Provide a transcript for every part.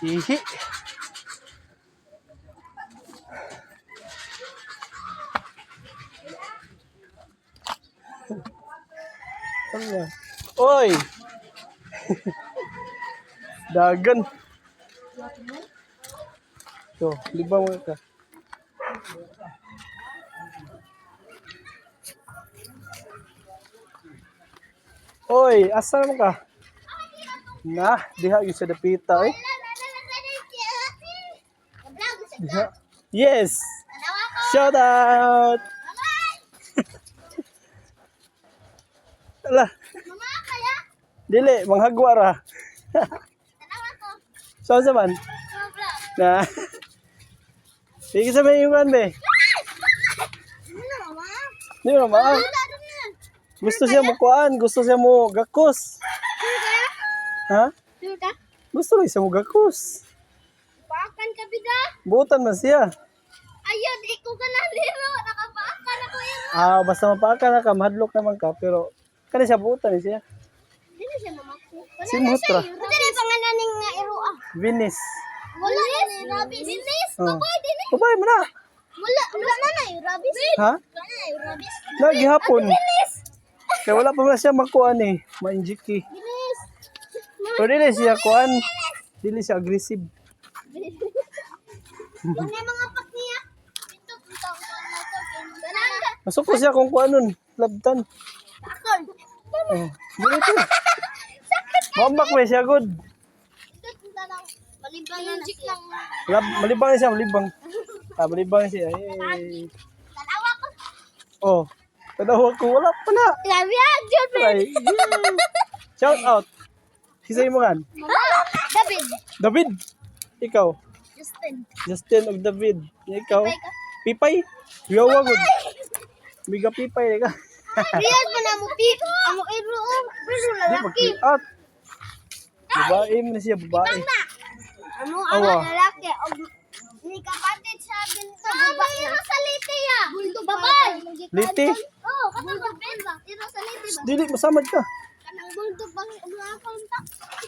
Ihi. Ano? Oy! Dagan. Tuh, libang mo ka. Oy, asa mo ka? Nah, diha gyud sa dapita eh. Diha. Yes. Shout out. Ala. Mama kaya? Dili, manghagwa ra. Saan sa man? Na. Sige sa may iwan be. Di mo ma. Gusto siya mo kuan, gusto siya mo gakos. Ha? Gusto rin siya mo gakos. Pakan ka bida? Buutan man siya. Ayun, ikaw ka na liro. Nakapakan ako iro. Ah, basta mapaka na ka, mahadlok naman ka, pero kani siya buutan siya. Hindi siya mamaki. Simot ra. Ito na yung pangananing nga iro ah. Vinis. Wala na ni Rabis. Bilis, Oh. baboy din eh. Babay mo na. Wala na na yung Rabis. Ha? Wala na yung Rabis. Lagi hapon. Bilis. Kaya wala pa man siya makuan eh, ma-injiki. Bilis. Pero dili siya kuan, dili siya aggressive. Wala yung mga pak niya. Ito, punta ko na ito. Gananga. Masuk ko siya kung kuan nun, labtan. Akol. Oh, dili to. Mambak ba siya good? Ito, punta lang. Malibang na lang. Malibang siya, malibang. Ah, malibang siya. Eh. Tanawa ko. Oh, tadawa ko, wala pa na. Love you, Jun. Ay, shout out. Kisay mo kan? David. David. Ikaw. Justin. Justin of David. Ikaw. Pipay. Yawa good. Biga pipay ka. Riyad mo na mo pik. Amo iro. Pero Di lalaki. mag-out. Babae mo na siya, babae. Amo Awa. lalaki. Ni kapatid sa binto. Babae iro sa liti ya. Bulto babay. Liti? Oh, katong benta. Iro sa liti ba? Dili, masamad ka. Kanang bulto bang mga kontak.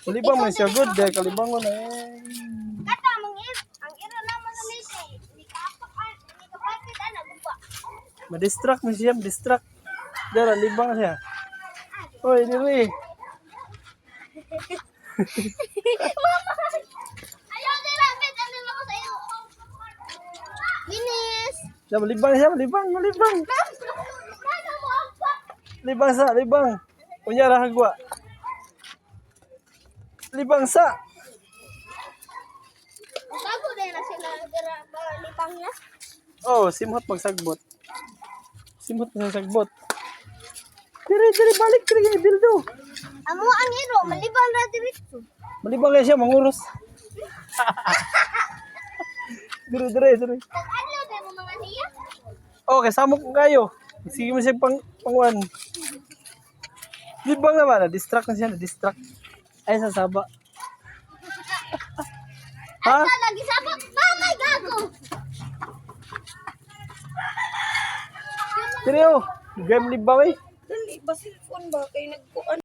Malibang man siya good. Dahil kalibangon eh. Kata mong ang iro naman sa liti. Ni kapatid ana guba. Ma-distract mo siya, ma-distract. Dara, libang siya. Oy, dili. Ayaw nila, bet, ano lang ako sa iyo. Binis! Siya, malibang siya, malibang, malibang. Libang sa, libang. Kunyara hagwa. Libang sa. Bago din na sila lipang niya. Oh, simhot magsagbot. Simhot magsagbot. Diri, balik, diri, dildo. Amo ang iro, malibang na diretso. Malibang kaya siya, manguros. Diri. Ano din mo mga niya? Okay, samok ko kayo. Sige mo siya pangwan. Libang naman, na-distract na siya, na-distract. Ay, sasaba. Ha? Asa lagi sabak? Mamay gago! Diri, oh. Game libang eh. Dali, basil phone ba? Kaya nagkuan.